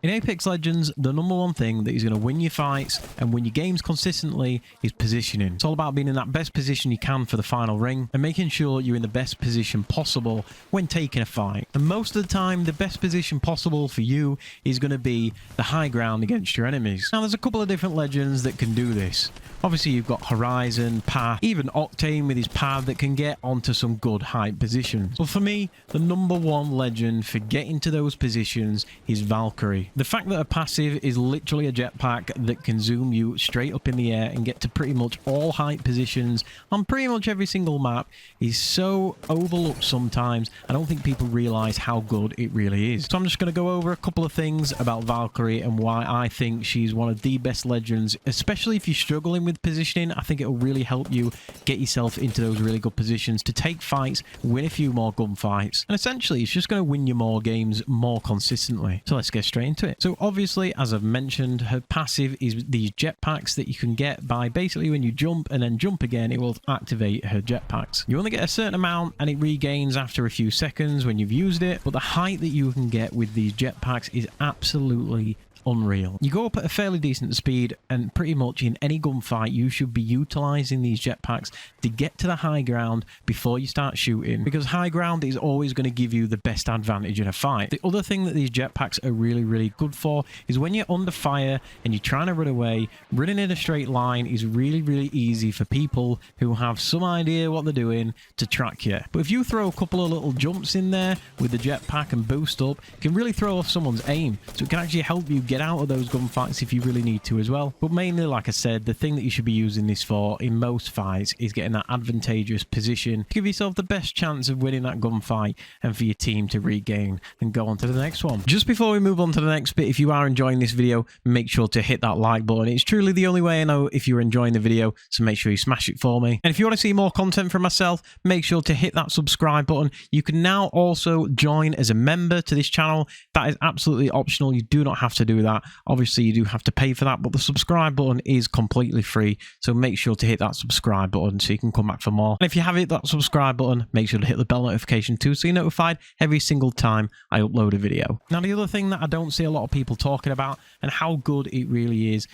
In Apex Legends, the number one thing that is going to win your fights and win your games consistently is positioning. It's all about being in that best position you can for the final ring and making sure you're in the best position possible when taking a fight. And most of the time, the best position possible for you is going to be the high ground against your enemies. Now, there's a couple of different legends that can do this. Obviously, you've got Horizon, Path, even Octane with his Path that can get onto some good high positions. But for me, the number one legend for getting to those positions is Valkyrie. The fact that a passive is literally a jetpack that can zoom you straight up in the air and get to pretty much all height positions on pretty much every single map is so overlooked sometimes. I don't think people realize how good it really is. So I'm just going to go over a couple of things about Valkyrie and why I think she's one of the best legends, especially if you're struggling with positioning. I think it will really help you get yourself into those really good positions to take fights, win a few more gunfights, and essentially it's just going to win you more games more consistently. So let's get straight into it. So obviously, as I've mentioned, her passive is these jetpacks that you can get by basically when you jump and then jump again, it will activate her jetpacks. You only get a certain amount and it regains after a few seconds when you've used it, but the height that you can get with these jetpacks is absolutely unreal. You go up at a fairly decent speed, and pretty much in any gunfight you should be utilizing these jetpacks to get to the high ground before you start shooting, because high ground is always going to give you the best advantage in a fight. The other thing that these jetpacks are really good for is when you're under fire and you're trying to run away, running in a straight line is really easy for people who have some idea what they're doing to track you. But if you throw a couple of little jumps in there with the jetpack and boost up, it can really throw off someone's aim, so it can actually help you get out of those gunfights if you really need to as well. But mainly, like I said, the thing that you should be using this for in most fights is getting that advantageous position to give yourself the best chance of winning that gunfight and for your team to regain and go on to the next one. Just before we move on to the next bit, if you are enjoying this video, make sure to hit that like button. It's truly the only way I know if you're enjoying the video, so make sure you smash it for me. And if you want to see more content from myself, make sure to hit that subscribe button. You can now also join as a member to this channel. That is absolutely optional. You do not have to do that. Obviously, you do have to pay for that, but the subscribe button is completely free, so make sure to hit that subscribe button so you can come back for more. And if you have hit that subscribe button, make sure to hit the bell notification too, so you're notified every single time I upload a video. Now, the other thing that I don't see a lot of people talking about and how good it really is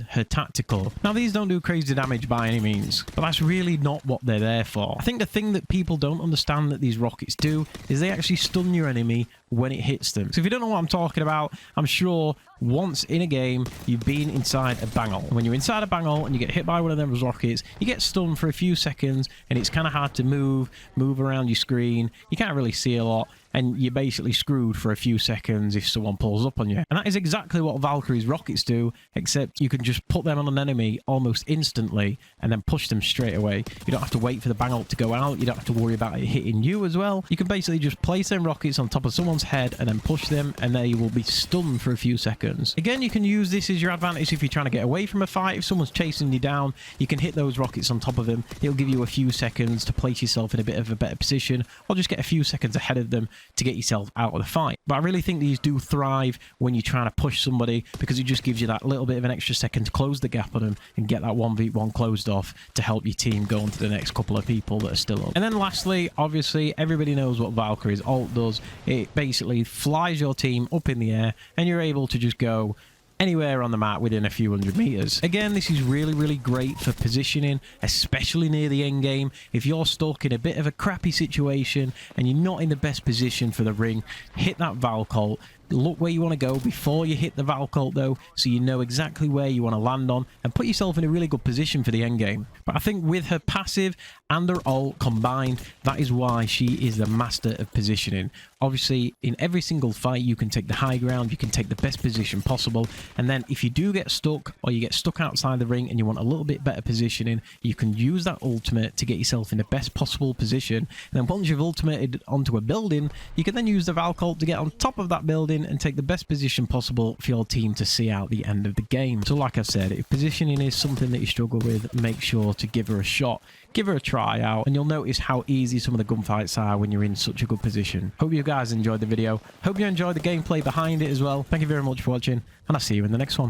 her tactical. Now, these don't do crazy damage by any means, but that's really not what they're there for. I think the thing that people don't understand that these rockets do is they actually stun your enemy when it hits them. So if you don't know what I'm talking about, I'm sure once in a game you've been inside a bangle. And when you're inside a bangle and you get hit by one of those rockets, you get stunned for a few seconds and it's kind of hard to move around your screen. You can't really see a lot, and you're basically screwed for a few seconds if someone pulls up on you. And that is exactly what Valkyrie's rockets do, except you can just put them on an enemy almost instantly and then push them straight away. You don't have to wait for the bangle to go out. You don't have to worry about it hitting you as well. You can basically just place them rockets on top of someone's head and then push them, and they will be stunned for a few seconds. Again, you can use this as your advantage if you're trying to get away from a fight. If someone's chasing you down, you can hit those rockets on top of them. It'll give you a few seconds to place yourself in a bit of a better position, or just get a few seconds ahead of them to get yourself out of the fight. But I really think these do thrive when you're trying to push somebody, because it just gives you that little bit of an extra second to close the gap on them and get that 1v1 closed off to help your team go on to the next couple of people that are still up. And then lastly, obviously, everybody knows what Valkyrie's ult does. It basically flies your team up in the air and you're able to just go anywhere on the map within a few hundred meters. Again, this is really great for positioning, especially near the end game. If you're stuck in a bit of a crappy situation and you're not in the best position for the ring, hit that Valk ult. Look where you want to go before you hit the Valk ult though, so you know exactly where you want to land on and put yourself in a really good position for the end game. But I think with her passive and her ult combined, that is why she is the master of positioning. Obviously, in every single fight, you can take the high ground, you can take the best position possible, and then if you do get stuck or you get stuck outside the ring and you want a little bit better positioning, you can use that ultimate to get yourself in the best possible position. And then once you've ultimated onto a building, you can then use the Valk ult to get on top of that building and take the best position possible for your team to see out the end of the game. So like I said, if positioning is something that you struggle with, make sure to give her a shot. Give her a try out, and you'll notice how easy some of the gunfights are when you're in such a good position. Hope you guys enjoyed the video. Hope you enjoyed the gameplay behind it as well. Thank you very much for watching, and I'll see you in the next one.